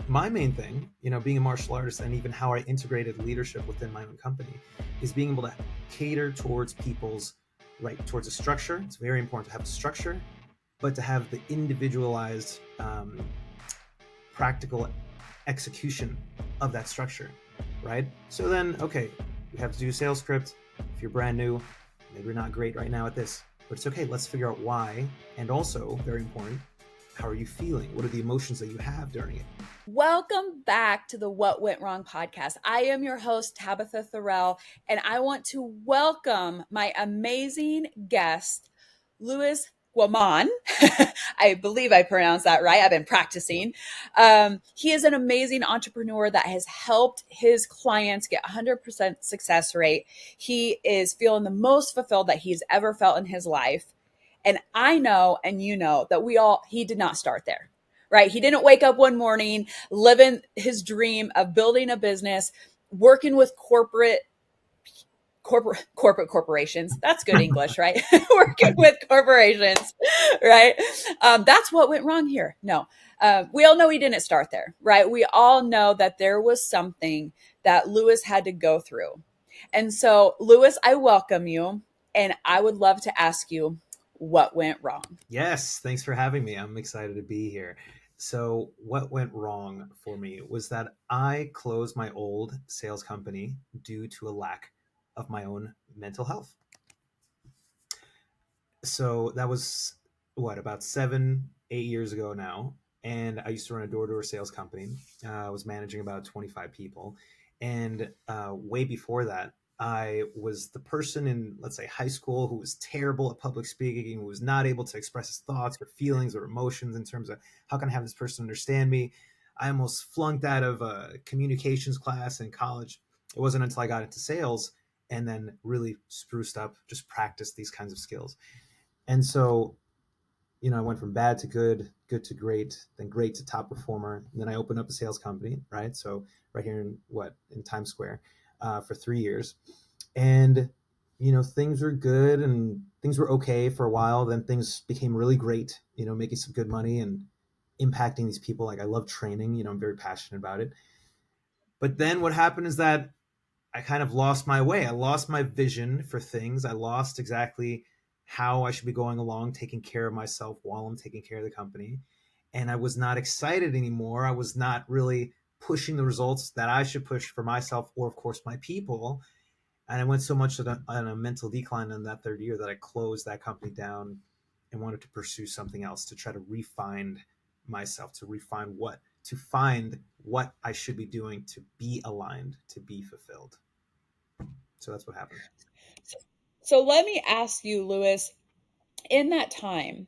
my main thing, being a martial artist and even how I integrated leadership within my own company is being able to cater towards people's towards a structure. It's very important to have a structure, but to have the individualized, practical execution of that structure, right? So then, okay, we have to do a sales script. If you're brand new, maybe you're not great right now at this, but it's okay. Let's figure out why. And also, very important, how are you feeling? What are the emotions that you have during it? Welcome back to the What Went Wrong podcast. I am your host, Tabitha Thorell, and I want to welcome my amazing guest, Louis Guaman. I believe I pronounced that right. I've been practicing. He is an amazing entrepreneur that has helped his clients get 100% success rate. He is feeling the most fulfilled that he's ever felt in his life. And I know, and you know, that he did not start there. Right? He didn't wake up one morning living his dream of building a business, working with corporate corporations. That's good English, right? Working with corporations, right? That's what went wrong here. No, we all know he didn't start there, right? We all know that there was something that Louis had to go through. And so, Louis, I welcome you, and I would love to ask you what went wrong. Yes, thanks for having me. I'm excited to be here. So, what went wrong for me was that I closed my old sales company due to a lack of my own mental health. So, that was about 7, 8 years ago now. And I used to run a door-to-door sales company. I was managing about 25 people. And way before that, I was the person in, let's say, high school who was terrible at public speaking, who was not able to express his thoughts or feelings or emotions in terms of how can I have this person understand me. I almost flunked out of a communications class in college. It wasn't until I got into sales and then really spruced up, just practiced these kinds of skills. And so, I went from bad to good, good to great, then great to top performer. And then I opened up a sales company, right? So right here in Times Square, for 3 years. And, things were good and things were okay for a while. Then things became really great, making some good money and impacting these people. Like I love training, I'm very passionate about it. But then what happened is that I kind of lost my way. I lost my vision for things. I lost exactly how I should be going along, taking care of myself while I'm taking care of the company. And I was not excited anymore. I was not really pushing the results that I should push for myself or, of course, my people. And I went so much on a mental decline in that third year that I closed that company down and wanted to pursue something else to try to refine myself, to find what I should be doing to be aligned, to be fulfilled. So that's what happened. So let me ask you, Louis, in that time,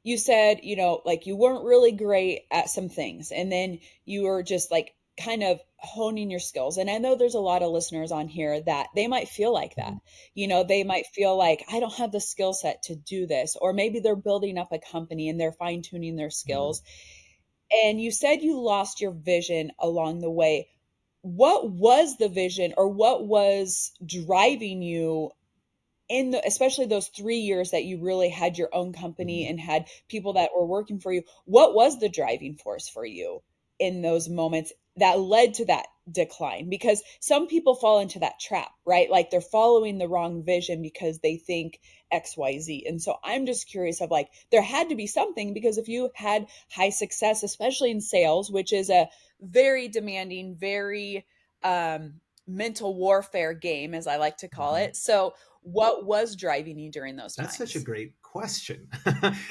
you said, like you weren't really great at some things, and then you were just like kind of honing your skills. And I know there's a lot of listeners on here that they might feel like that. They might feel like I don't have the skill set to do this, or maybe they're building up a company and they're fine tuning their skills. And you said you lost your vision along the way. What was the vision, or what was driving you especially those 3 years that you really had your own company and had people that were working for you? What was the driving force for you in those moments that led to that decline? Because some people fall into that trap, right? Like they're following the wrong vision because they think XYZ. And so I'm just curious of like, there had to be something, because if you had high success, especially in sales, which is a very demanding, very mental warfare game, as I like to call it. So what was driving you during those times? That's such a great question.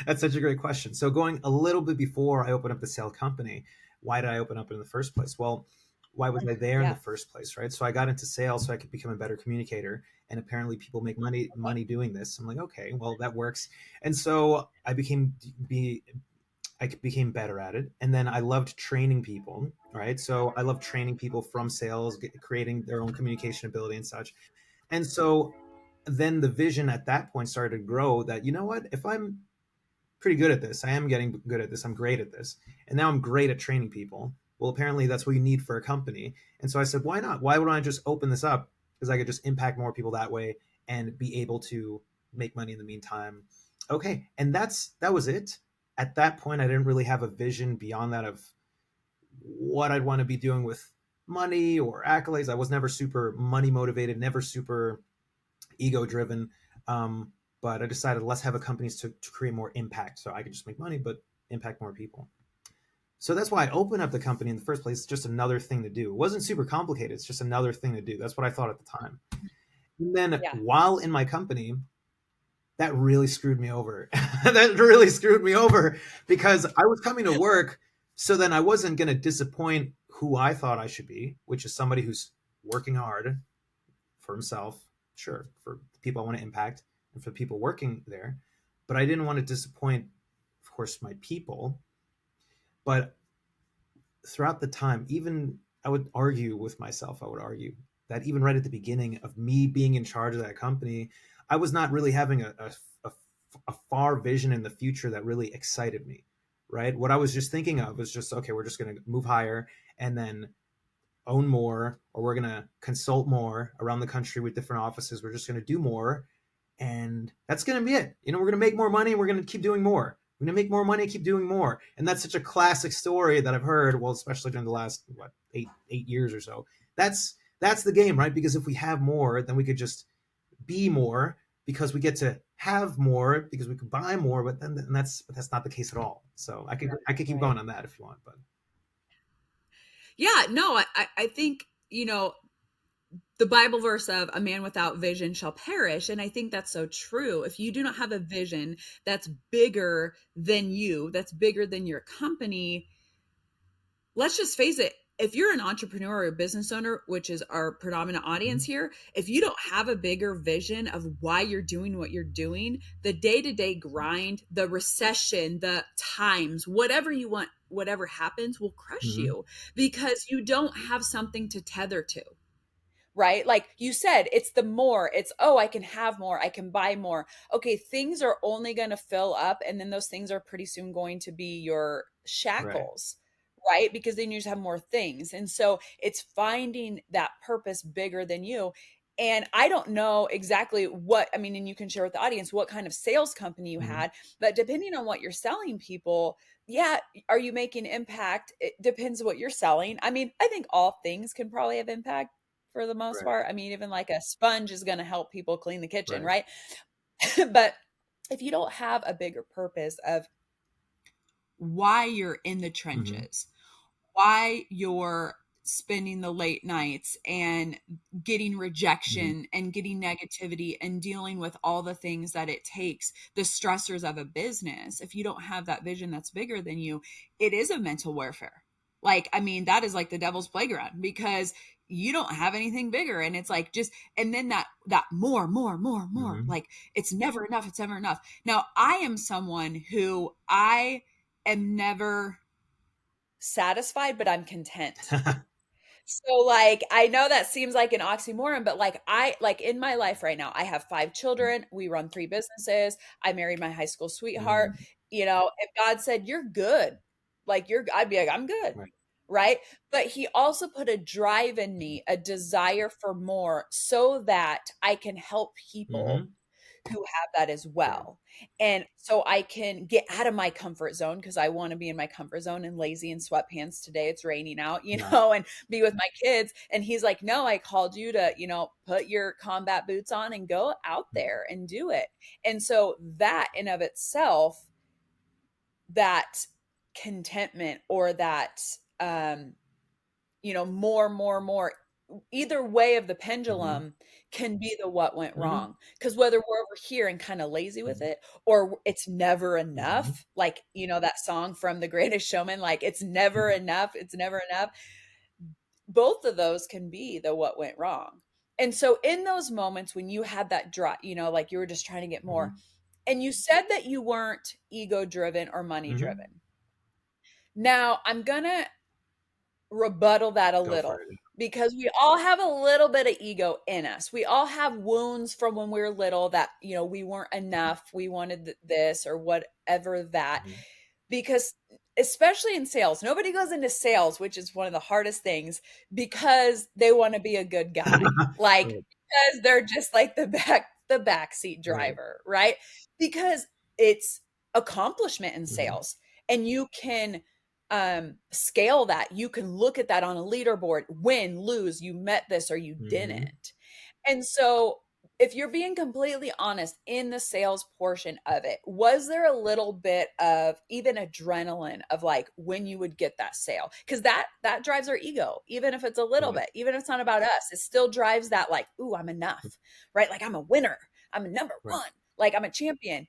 That's such a great question. So going a little bit before I opened up the sales company, why did I open up in the first place? Well, why was I there in the first place, right? So I got into sales so I could become a better communicator, and apparently people make money doing this. I'm like, okay, well that works. And so I became better at it. And then I loved training people, right? So I love training people from sales, creating their own communication ability and such. And so then the vision at that point started to grow that, if I'm pretty good at this, I am getting good at this, I'm great at this, and now I'm great at training people. Well, apparently that's what you need for a company. And so I said, why not? Why wouldn't I just open this up? Because I could just impact more people that way and be able to make money in the meantime. Okay. And that was it. At that point, I didn't really have a vision beyond that of what I'd want to be doing with money or accolades. I was never super money motivated, never super ego driven. But I decided let's have a company to create more impact, so I could just make money, but impact more people. So that's why I opened up the company in the first place. It's just another thing to do. It wasn't super complicated. It's just another thing to do. That's what I thought at the time. And then Yeah. while in my company, that really screwed me over. That really screwed me over because I was coming to work, so then I wasn't going to disappoint who I thought I should be, which is somebody who's working hard for himself, sure, for the people I want to impact and for the people working there. But I didn't want to disappoint, of course, my people. But throughout the time, even I would argue with myself, I would argue that even right at the beginning of me being in charge of that company, I was not really having a far vision in the future that really excited me, right? What I was just thinking of was just, okay, we're just going to move higher and then own more, or we're going to consult more around the country with different offices. We're just going to do more. And that's going to be it. We're going to make more money. And we're going to keep doing more. We're going to make more money, keep doing more. And that's such a classic story that I've heard, well, especially during the last, what, eight years or so. That's the game, right? Because if we have more, then we could just be more because we get to have more because we could buy more, but that's not the case at all. So I could keep Right. going on that if you want, but Yeah, no, I think, the Bible verse of a man without vision shall perish. And I think that's so true. If you do not have a vision that's bigger than you, that's bigger than your company, let's just face it. If you're an entrepreneur or a business owner, which is our predominant audience mm-hmm. here, if you don't have a bigger vision of why you're doing what you're doing, the day to day grind, the recession, the times, whatever you want, whatever happens will crush Mm-hmm. you because you don't have something to tether to, right? Like you said, it's the more, it's, oh, I can have more, I can buy more. Okay, things are only going to fill up, and then those things are pretty soon going to be your Right. shackles, right? Because then you just have more things. And so it's finding that purpose bigger than you. And I don't know exactly what, I mean, and you can share with the audience what kind of sales company you Mm-hmm. had, but depending on what you're selling people, yeah, are you making impact? It depends what you're selling. I mean, I think all things can probably have impact for the most Right. part. I mean, even like a sponge is going to help people clean the kitchen, Right. right? But if you don't have a bigger purpose of why you're in the Mm-hmm. trenches, why you're spending the late nights and getting Mm-hmm. rejection and getting negativity and dealing with all the things that it takes, the stressors of a business, if you don't have that vision that's bigger than you, it is a mental warfare. Like, I mean, that is like the devil's playground because you don't have anything bigger. And it's like just, and then that more, Mm-hmm. like it's never enough. It's never enough. Now, I am someone who I am never satisfied, but I'm content. So like I know that seems like an oxymoron, but like I like in my life right now, I have 5 children, we run 3 businesses, I married my high school sweetheart. Mm-hmm. If God said you're good, like I'd be like, I'm good. Right. Right. But he also put a drive in me, a desire for more so that I can help people Mm-hmm. who have that as Right. well. And so I can get out of my comfort zone because I want to be in my comfort zone and lazy in sweatpants today. It's raining out, Yeah. and be with my kids. And he's like, no, I called you to, put your combat boots on and go out there and do it. And so that in of itself, that contentment or that, more, either way of the Mm-hmm. pendulum can be the what went Mm-hmm. wrong. Because whether we're over here and kind of lazy with it or it's never Mm-hmm. enough, like, that song from The Greatest Showman, like it's never enough, it's never enough. Both of those can be the what went wrong. And so in those moments when you had that drop, like you were just trying to get more, Mm-hmm. and you said that you weren't ego driven or money Mm-hmm. driven. Now I'm gonna rebuttal that a Go for little it. because we all have a little bit of ego in us. We all have wounds from when we were little that, we weren't enough. We wanted this or whatever that, Mm-hmm. because especially in sales, nobody goes into sales, which is one of the hardest things because they want to be a good guy. Like Right. because they're just like the backseat Right. driver, right? Because it's accomplishment in Mm-hmm. sales and you can scale that. You can look at that on a leaderboard, win, lose, you met this or you Mm-hmm. didn't. And so, if you're being completely honest in the sales portion of it, was there a little bit of even adrenaline of like when you would get that sale? Because that drives our ego, even if it's a little Right. bit, even if it's not about us, it still drives that like, ooh, I'm enough, right? Like I'm a winner, I'm a number Right. one, like I'm a champion.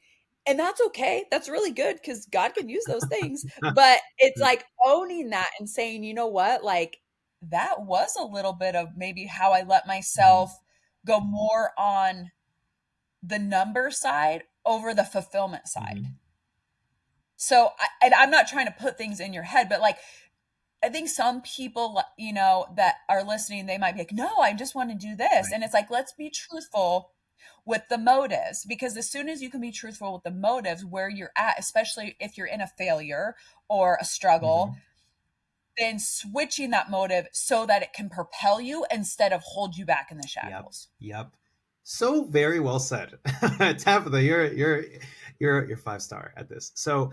And that's okay. That's really good because God can use those things. But it's like owning that and saying, you know what, like that was a little bit of maybe how I let Mm-hmm. myself go more on the number side over the fulfillment side. Mm-hmm. So, and I'm not trying to put things in your head, but like, I think some people, that are listening, they might be like, no, I just want to do this. Right. And it's like, let's be truthful with the motives, because as soon as you can be truthful with the motives where you're at, especially if you're in a failure or a struggle, Mm-hmm. then switching that motive so that it can propel you instead of hold you back in the Yep. shackles. Yep. So very well said. Tabitha, you're 5 star at this. So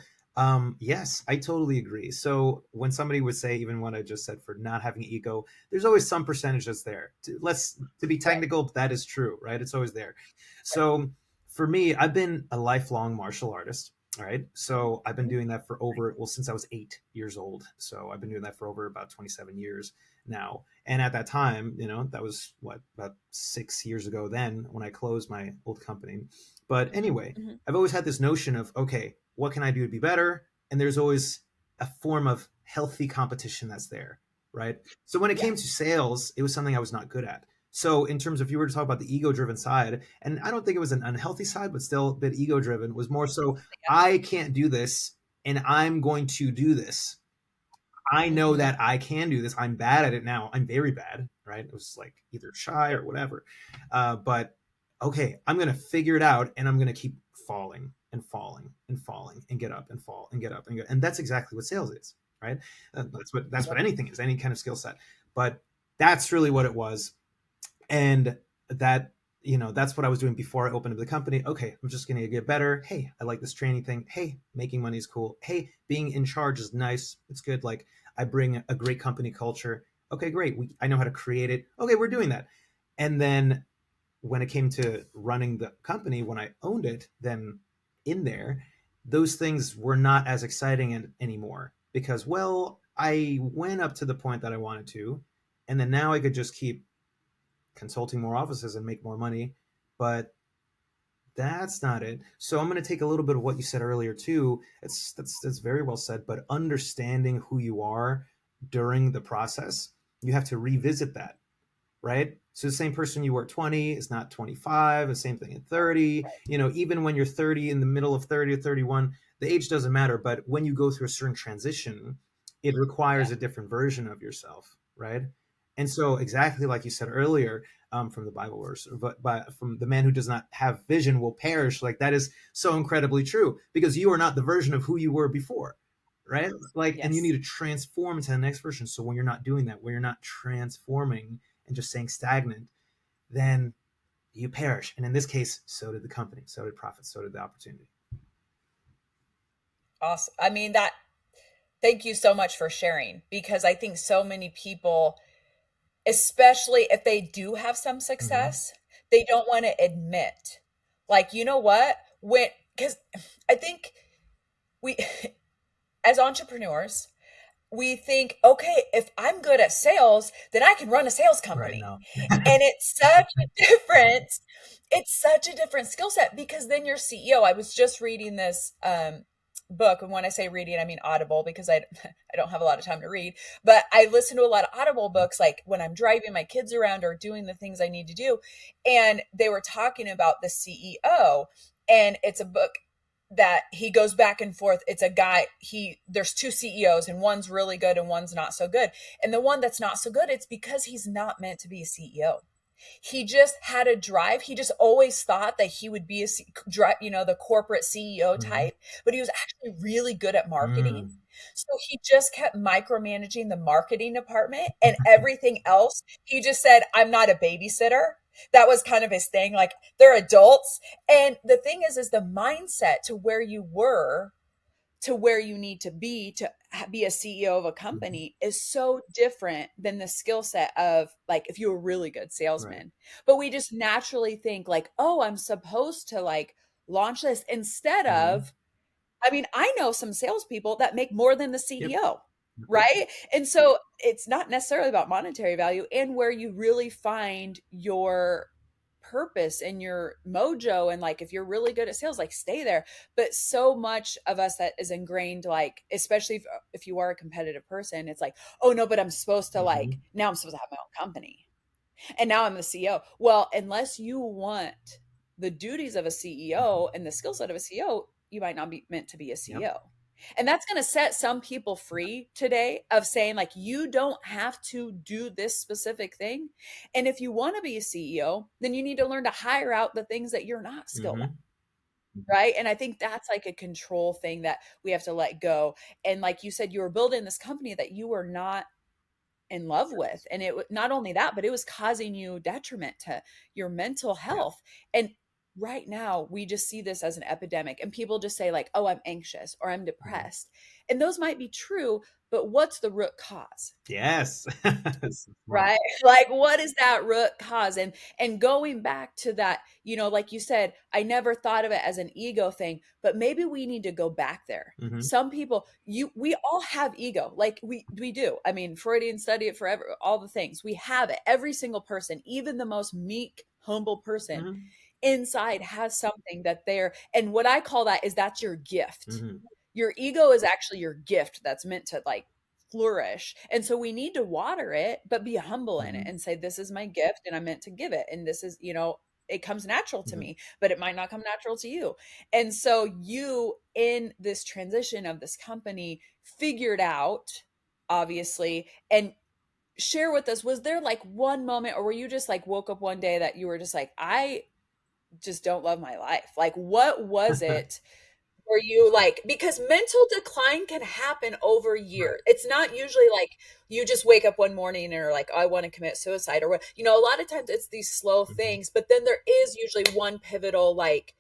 yes, I totally agree. So when somebody would say even what I just said for not having ego, there's always some percentage that's there. To be Right. technical, that is true, right? It's always there. Right. So for me, I've been a lifelong martial artist. All right. So I've been Mhm. doing that for over, well, since I was 8 years old. So I've been doing that for over about 27 years now. And at that time, that was what, about 6 years ago then when I closed my old company. But Mhm. anyway, Mhm. I've always had this notion of, okay, what can I do to be better? And there's always a form of healthy competition that's there, right? So when it came to Yes. sales, it was something I was not good at. So in terms of, if you were to talk about the ego driven side, and I don't think it was an unhealthy side, but still a bit ego driven, was more so I can't do this and I'm going to do this. I know Mhm. that I can do this. I'm bad at it now. I'm very bad, right? It was like either shy or whatever. But okay, I'm gonna figure it out, and I'm gonna keep falling and falling and falling and get up and fall and get up and get. And that's exactly what sales is, right? That's what Yep. anything is, any kind of skill set. But that's really what it was, and that that's what I was doing before I opened up the company. Okay, I'm just gonna get better. Hey, I like this training thing. Hey, making money is cool. Hey, being in charge is nice. It's good. Like, I bring a great company culture. Okay, great. I know how to create it. Okay, we're doing that. And then when it came to running the company, when I owned it, then in there, those things were not as exciting anymore, because, well, I went up to the point that I wanted to, and then now I could just keep consulting more offices and make more money. But that's not it. So I'm going to take a little bit of what you said earlier too. That's very well said. But understanding who you are during the process, you have to revisit that, right? So the same person you were at 20 is not 25. The same thing at 30. Right. Even when you're 30, in the middle of 30 or 31, the age doesn't matter. But when you go through a certain transition, it Yeah. requires a different version of yourself, right? And so, exactly like you said earlier, from the Bible verse, but from the man who does not have vision will perish. Like, that is so incredibly true, because you are not the version of who you were before, right? Like, and you need Yes. to transform into the next version. So when you're not doing that, when you're not transforming and just staying stagnant, then you perish. And in this case, so did the company, so did profits, so did the opportunity. Awesome. I mean, thank you so much for sharing, because I think so many people, especially if they do have some Mm-hmm. success, they don't want to admit, like, you know what? Because I think we, as entrepreneurs, we think, okay, if I'm good at sales, then I can run a sales Right company. now. And it's such a different skill set, because then you're CEO. I was just reading this book, and when I say reading, I mean Audible, because I I don't have a lot of time to read, but I listen to a lot of Audible books like when I'm driving my kids around or doing the things I need to do. And they were talking about the CEO, and it's a book that he goes back and forth. It's a guy, there's two CEOs, and one's really good and one's not so good. And the one that's not so good, it's because he's not meant to be a CEO. He just had a drive. He just always thought that he would be the corporate CEO Mm-hmm. type, but he was actually really good at marketing. Mm. So he just kept micromanaging the marketing department, and everything else, he just said, I'm not a babysitter. That was kind of his thing. Like, they're adults. And the thing is the mindset to where you were to where you need to be a CEO of a Mhm. company is so different than the skill set of like if you're a really good Right. salesman. But we just naturally think like, "Oh, I'm supposed to like launch this," instead Mhm. of, I mean, I know some salespeople that make more than the Yep. CEO, Mhm. right? And so it's not necessarily about monetary value, and where you really find your purpose and your mojo. And like, if you're really good at sales, like stay there. But so much of us that is ingrained, like, especially if you are a competitive person, it's like, oh no, but I'm supposed to like, Mhm. now I'm supposed to have my own company. And now I'm the CEO. Well, unless you want the duties of a CEO Mhm. and the skill set of a CEO, you might not be meant to be a Yep. CEO. And that's going to set some people Yeah. free today of saying, like, you don't have to do this specific thing. And if you want to be a CEO, then you need to learn to hire out the things that you're not skilled at. Mhm. Mhm. Right. And I think that's like a control thing that we have to let go. And like you said, you were building this company that you were not in love with, and not only that, but it was causing you detriment to your mental Yeah. health. And right now we just see this as an epidemic, and people just say like, oh, I'm anxious or I'm Mhm. depressed, and those might be true, but what's the root cause? Yes. So smart. Right? Like, what is that root cause? And going back to that, like you said, I never thought of it as an ego thing, but maybe we need to go back there. Mhm. Some people, we all have ego. Like we do. I mean, Freudian study it forever, all the things. We have it. Every single person, even the most meek, humble person Mhm. inside has something that they're, and what I call that is that's your gift. Mhm. Your ego is actually your gift that's meant to like flourish. And so we need to water it, but be humble in it Mhm. and say, this is my gift and I'm meant to give it. And this is, it comes natural to Mhm. me, but it might not come natural to you. And so you, in this transition of this company, figured out, obviously, and share with us, was there like one moment, or were you just like woke up one day that you were just like, I just don't love my life? Like, what was it for you? Like, because mental decline can happen over Right. years. It's not usually like you just wake up one morning and are like, oh, I want to commit suicide or what. A lot of times it's these slow Mhm. things, but then there is usually one pivotal like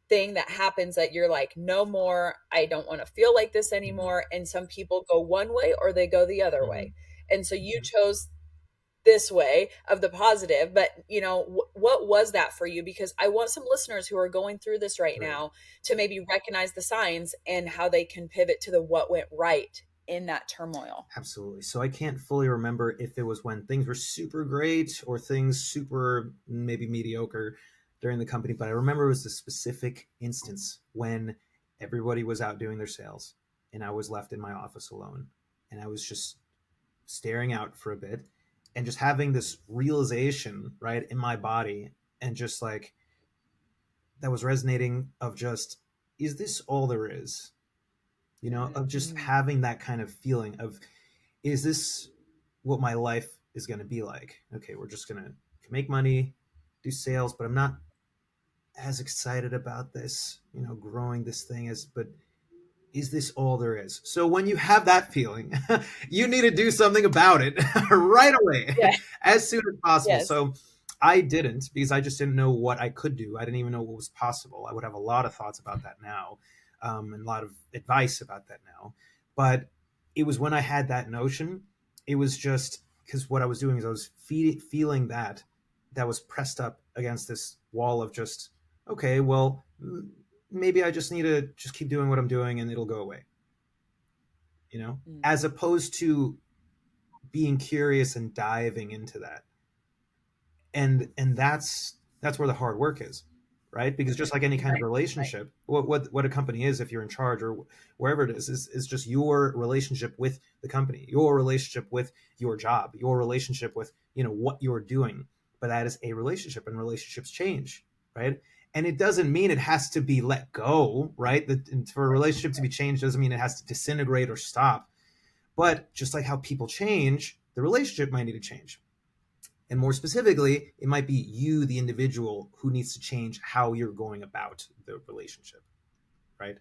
thing that happens that you're like, no more. I don't want to feel like this Mhm. anymore. And some people go one way or they go the other way. Mhm. And so you chose this way of the positive. But what was that for you? Because I want some listeners who are going through this right Right. now to maybe recognize the signs and how they can pivot to the what went right in that turmoil. Absolutely. So I can't fully remember if it was when things were super great or things super maybe mediocre during the company, but I remember it was a specific instance when everybody was out doing their sales and I was left in my office alone and I was just staring out for a bit and just having this realization right in my body and just like that was resonating of just is this all there is, of just Mm, having that kind of feeling of is this what my life is going to be like? Okay, we're just going to make money, do sales, but I'm not as excited about this, growing this thing as, but is this all there is? So when you have that feeling, you need to do something about it right away, yeah. as soon as possible. Yes. So I didn't because I just didn't know what I could do. I didn't even know what was possible. I would have a lot of thoughts about that now, and a lot of advice about that now. But it was when I had that notion, it was just because what I was doing is I was feeling that was pressed up against this wall of just, okay, well, maybe I just need to just keep doing what I'm doing and it'll go away, Mm, as opposed to being curious and diving into that. And that's where the hard work is, right? Because just like any kind of right. Right. relationship, what a company is, if you're in charge or wherever it is just your relationship with the company, your relationship with your job, your relationship with what you're doing. But that is a relationship, and relationships change, right? And it doesn't mean it has to be let go, right? That for a relationship to be changed doesn't mean it has to disintegrate or stop. But just like how people change, the relationship might need to change. And more specifically, it might be you, the individual, who needs to change how you're going about the relationship, right?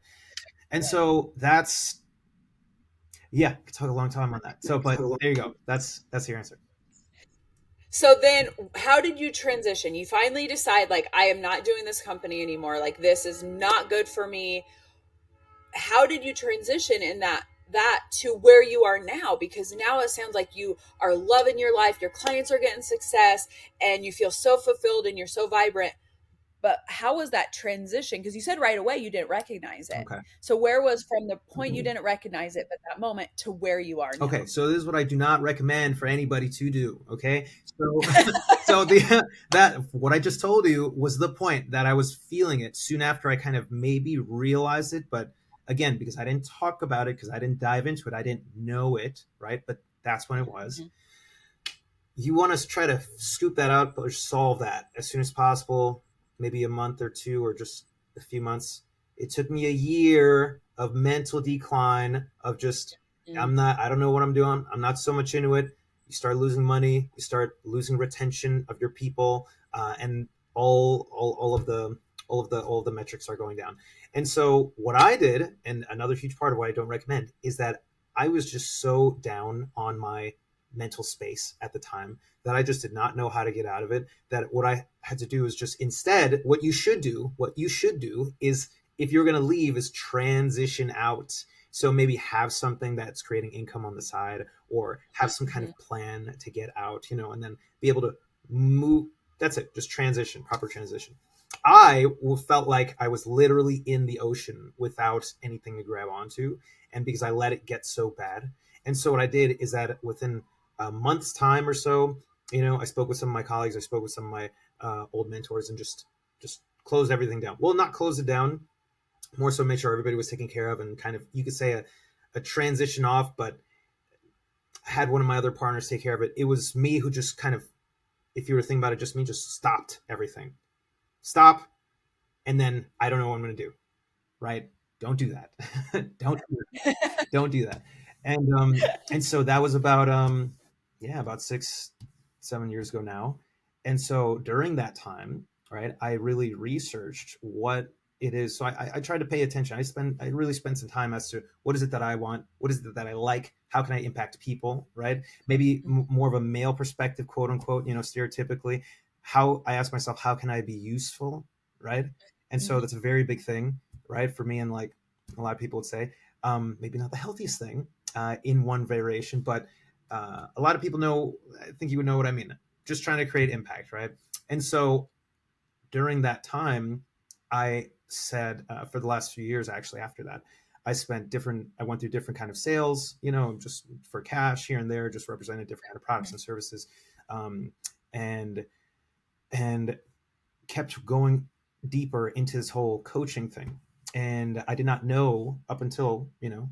And so that's, yeah, could talk a long time on that. So, but there you go. That's your answer. So then how did you transition? You finally decide like, I am not doing this company anymore. Like, this is not good for me. how did you transition in that to where you are now? Because now it sounds like you are loving your life, your clients are getting success, and you feel so fulfilled and you're so vibrant. But how was that transition? Because you said right away you didn't recognize it. Okay. So where was from the point you didn't recognize it, but that moment to where you are Okay, now? so this is what I do not recommend for anybody to do. Okay, so so the that what I just told you was the point that I was feeling it soon after I kind of maybe realized it, but again, because I didn't talk about it, because I didn't dive into it, I didn't know it, right? But that's when it was. Mhm. You want to try to scoop that out or solve that as soon as possible, maybe a month or two or just a few months. It took me a year of mental decline of just I don't know what I'm doing. I'm not so much into it. You start losing money, you start losing retention of your people, and all of the all of the metrics are going down. And so what I did, and another huge part of what I don't recommend, is that I was just so down on my mental space at the time that I just did not know how to get out of it. That what I had to do is just instead, what you should do is if you're going to leave, is transition out. So maybe have something that's creating income on the side, or have some kind Mhm. of plan to get out, and then be able to move. That's it. Just transition, proper transition. I felt like I was literally in the ocean without anything to grab onto, and because I let it get so bad. And so what I did is that within a month's time or so, I spoke with some of my colleagues, I spoke with some of my old mentors, and just closed everything down. Well, not close it down, more so make sure everybody was taken care of, and kind of, you could say, a transition off, but had one of my other partners take care of it. It was me who just kind of, if you were thinking about it, just me, just stopped everything. Stop, and then I don't know what I'm going to do. Right? Don't do that. don't do don't do that. And so that was about yeah, about 6 7 years ago now. And so during that time, right, I really researched what it is. So I tried to pay attention. I really spent some time as to what is it that I want, what is it that I like, how can I impact people, right? Maybe more of a male perspective, quote unquote, stereotypically. How I ask myself, how can I be useful, right? And so Mhm. that's a very big thing, right, for me. And like a lot of people would say, maybe not the healthiest thing in one variation, but a lot of people know, I think you would know what I mean. Just trying to create impact, right? And so during that time, I said, for the last few years, actually, after that, I went through different kind of sales, just for cash here and there, just represented different kind of products and services, um, and and kept going deeper into this whole coaching thing. And I did not know up until,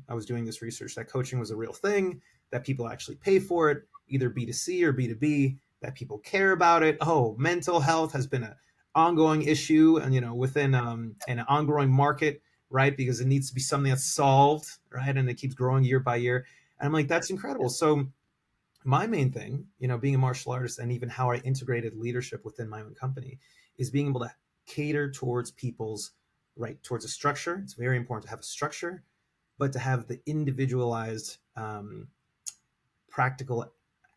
I was doing this research, that coaching was a real thing, that people actually pay for it, either B2C or B2B, that people care about it. Oh, mental health has been an ongoing issue, and, within an ongoing market, right? Because it needs to be something that's solved, right? And it keeps growing year by year. And I'm like, that's incredible. So my main thing, being a martial artist, and even how I integrated leadership within my own company, is being able to cater towards people's right, towards a structure. It's very important to have a structure, but to have the individualized, practical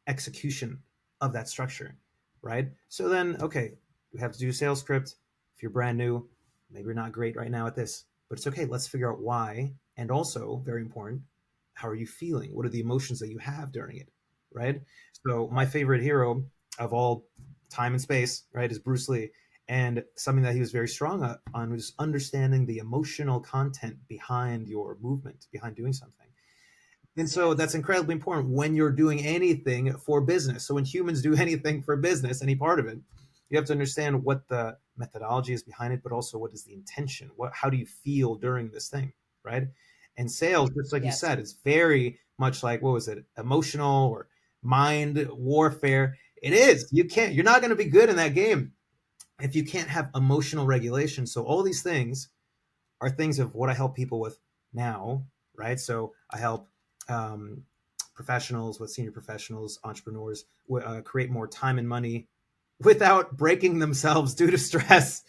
execution of that structure, right? So then, okay, we have to do a sales script. If you're brand new, maybe you're not great right now at this, but it's okay. Let's figure out why. And also, very important, how are you feeling? What are the emotions that you have during it, right? So, my favorite hero of all time and space, right, is Bruce Lee. And something that he was very strong on was understanding the emotional content behind your movement, behind doing something. And so Yes. that's incredibly important when you're doing anything for business. So when humans do anything for business, any part of it, you have to understand what the methodology is behind it, but also what is the intention? How do you feel during this thing, right? And sales, just like you Yes. said, is very much like, what was it, emotional or mind warfare. It is. You're not going to be good in that game if you can't have emotional regulation. So all these things are things of what I help people with now, right? So I help um, professionals, with senior professionals, entrepreneurs, create more time and money without breaking themselves due to stress,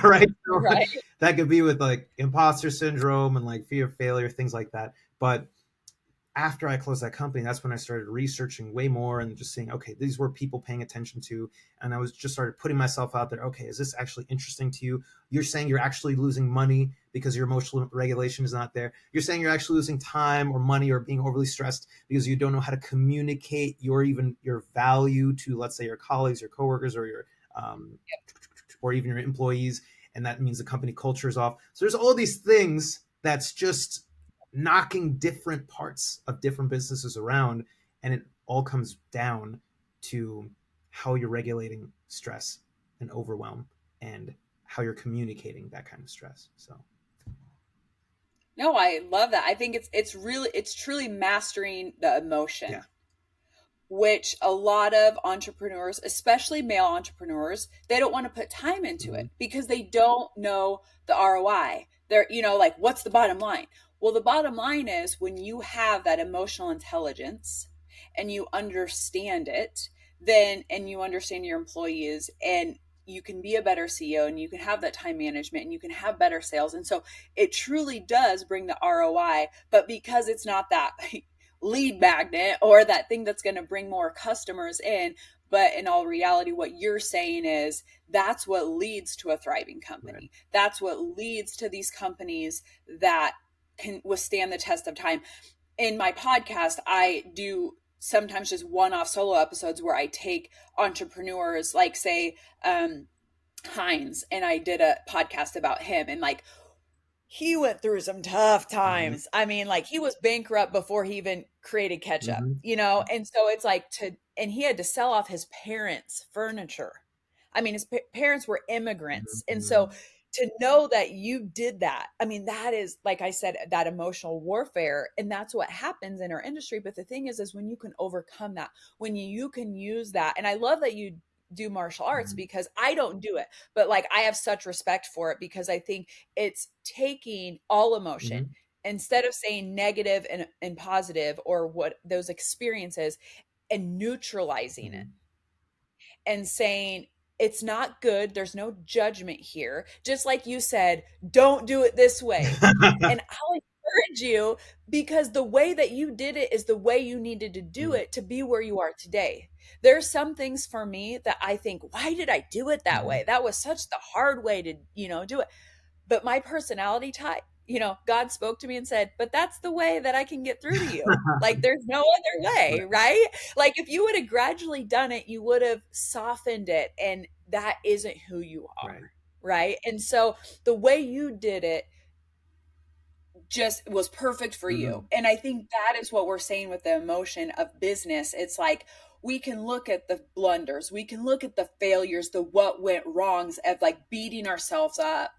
right? So Right. that could be with like imposter syndrome and like fear of failure, things like that. But after I closed that company, that's when I started researching way more and just seeing, okay, these were people paying attention to. And I was just started putting myself out there. Okay, is this actually interesting to you? You're saying you're actually losing money because your emotional regulation is not there. You're saying you're actually losing time or money or being overly stressed because you don't know how to communicate your value to, let's say, your colleagues, your coworkers, um, or even your employees. And that means the company culture is off. So there's all these things that's just knocking different parts of different businesses around, and it all comes down to how you're regulating stress and overwhelm and how you're communicating that kind of stress. So No, I love that. I think it's truly mastering the yeah. emotion, which a lot of entrepreneurs, especially male entrepreneurs, they don't want to put time into Mm-hmm. it because they don't know the ROI. They're, like, what's the bottom line? Well, the bottom line is when you have that emotional intelligence and you understand it, then, and you understand your employees, and you can be a better CEO, and you can have that time management, and you can have better sales. And so it truly does bring the ROI, but because it's not that lead magnet or that thing that's going to bring more customers in. But in all reality, what you're saying is that's what leads to a thriving Right. company. That's what leads to these companies that can withstand the test of time. In my podcast, I do sometimes just one-off solo episodes where I take entrepreneurs, like, say, Heinz, and I did a podcast about him, and, like, he went through some tough Mm-hmm. times. I mean, like, he was bankrupt before he even created ketchup, Mm-hmm. And so it's like and he had to sell off his parents' furniture. I mean, his parents were immigrants. And Mm-hmm. so to know that you did that, I mean, that is, like I said, that emotional warfare. And that's what happens in our industry. But the thing is when you can overcome that, when you can use that. And I love that you do martial arts Mm-hmm. because I don't do it, but, like, I have such respect for it because I think it's taking all emotion Mm-hmm. instead of saying negative and positive or what those experiences, and neutralizing it Mm-hmm. and saying it's not good. There's no judgment here. Just like you said, don't do it this way. And I'll encourage you because the way that you did it is the way you needed to do it to be where you are today. There's some things for me that I think, why did I do it that Mm-hmm. way? That was such the hard way to, do it. But my personality type, God spoke to me and said, but that's the way that I can get through to you. Like, there's no other way, Right. right? Like, if you would have gradually done it, you would have softened it. And that isn't who you Right. are, right? And so the way you did it just was perfect for Mm-hmm. you. And I think that is what we're saying with the emotion of business. It's like we can look at the blunders, we can look at the failures, the what went wrongs of, like, beating ourselves up,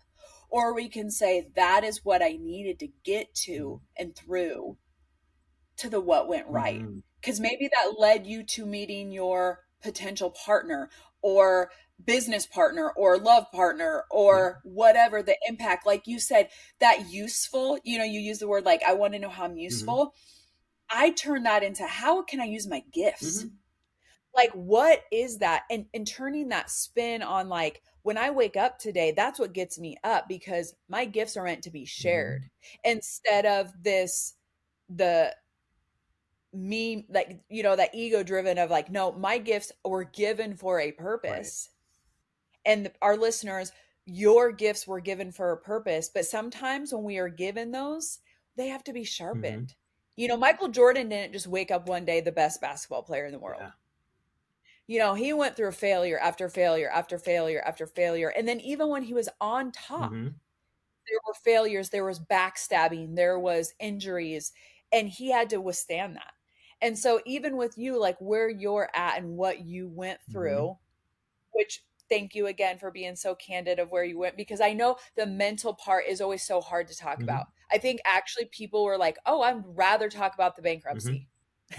or we can say that is what I needed to get to and through to the what went right. Mm-hmm. Because maybe that led you to meeting your potential partner or business partner or love partner Yeah. or whatever the impact, like you said, that useful, you use the word, like, I want to know how I'm Mm-hmm. useful. I turn that into how can I use my gifts? Mm-hmm. Like, what is that? And turning that spin on, like, when I wake up today, that's what gets me up because my gifts are meant to be Mm-hmm. shared instead of the me, like, that ego driven of, like, no, my gifts were given for a Right. purpose. And our listeners, your gifts were given for a purpose, but sometimes when we are given those, they have to be Mm-hmm. sharpened. Michael Jordan didn't just wake up one day the best basketball player in the world. Yeah. He went through failure after failure after failure after failure, and then even when he was on top, Mm-hmm. there were failures, there was backstabbing, there was injuries, and he had to withstand that. And so even with you, like, where you're at and what you went Mm-hmm. through, which, thank you again for being so candid of where you went, because I know the mental part is always so hard to talk Mm-hmm. about. I think actually people were like, "Oh, I'd rather talk about the Mm-hmm. bankruptcy."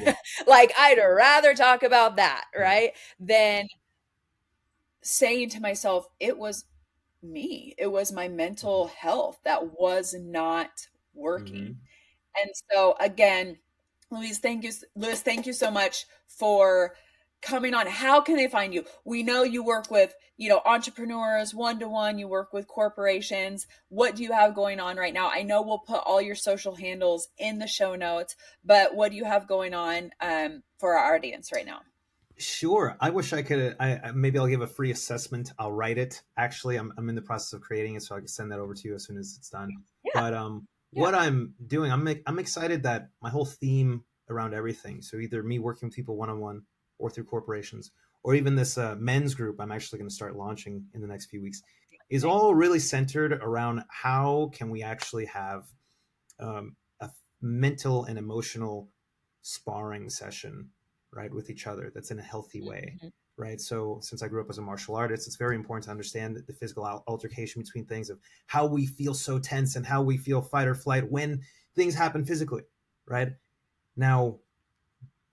Yeah. Like, I'd rather talk about that, Right. right? Than saying to myself, it was me. It was my mental health that was not Mm-hmm. working. And so again, Louise, thank you so much for coming on, how can they find you? We know you work with, entrepreneurs one-to-one, you work with corporations. What do you have going on right now? I know we'll put all your social handles in the show notes, but what do you have going on for our audience right now? Sure. I wish I could. Maybe I'll give a free assessment. I'll write it. Actually, I'm in the process of creating it, so I can send that over to you as soon as it's done. Yeah, But yeah, what I'm doing, I'm excited that my whole theme around everything. So either me working with people one on one, or through corporations, or even this men's group I'm actually going to start launching in the next few weeks, is nice. all really centered around how can we actually have a mental and emotional sparring session, right, with each other that's in a healthy way, Mhm. right? So since I grew up as a martial artist, it's very important to understand the physical altercation between things of how we feel so tense and how we feel fight or flight when things happen physically, right? Now,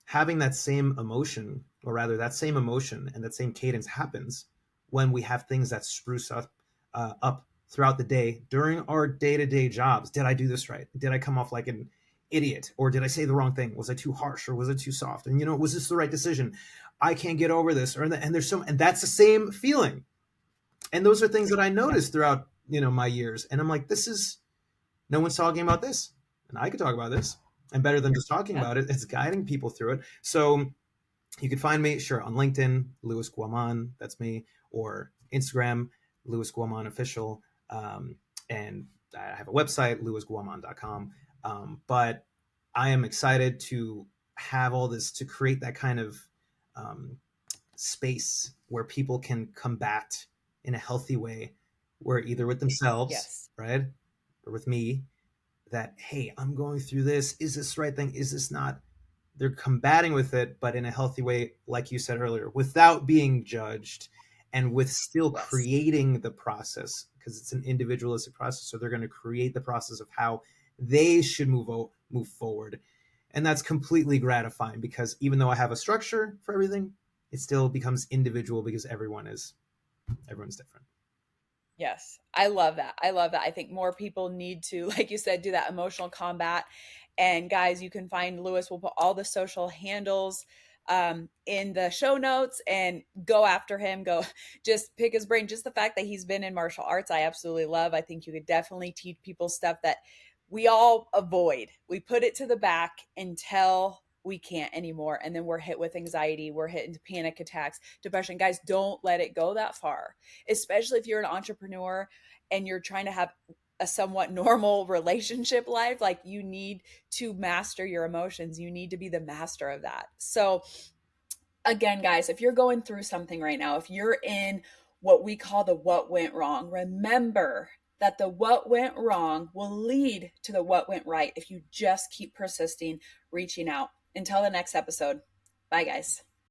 having that same emotion, or rather that same emotion and that same cadence happens when we have things that spruce up throughout the day during our day-to-day jobs. Did I do this right? Did I come off like an idiot, or did I say the wrong thing? Was I too harsh, or was it too soft? And was this the right decision? I can't get over this, and there's some, and that's the same feeling. And those are things that I Yeah, noticed throughout my years, and I'm like, this is, no one's talking about this, and I could talk about this, and better than just talking yeah, about it, it's guiding people through it. So you can find me, sure, on LinkedIn, Louis Guaman, that's me, or Instagram, Louis Guaman Official. And I have a website, louisguaman.com. But I am excited to have all this, to create that kind of um, space where people can combat in a healthy way, where either with themselves, yes, right, or with me, that, hey, I'm going through this. Is this the right thing? Is this not? They're combating with it, but in a healthy way, like you said earlier, without being judged and with still yes. creating the process, because it's an individualistic process. So they're going to create the process of how they should move forward. And that's completely gratifying, because even though I have a structure for everything, it still becomes individual because everyone's different. Yes, I love that. I love that. I think more people need to, like you said, do that emotional combat. And guys, you can find Lewis. We'll put all the social handles in the show notes, and go after him. Go just pick his brain. Just the fact that he's been in martial arts, I absolutely love. I think you could definitely teach people stuff that we all avoid. We put it to the back until we can't anymore. And then we're hit with anxiety. We're hit into panic attacks, depression. Guys, don't let it go that far, especially if you're an entrepreneur and you're trying to have a somewhat normal relationship life. Like, you need to master your emotions. You need to be the master of that. So again, guys, if you're going through something right now, if you're in what we call the what went wrong, remember that the what went wrong will lead to the what went right if you just keep persisting, reaching out. Until the next episode. Bye, guys.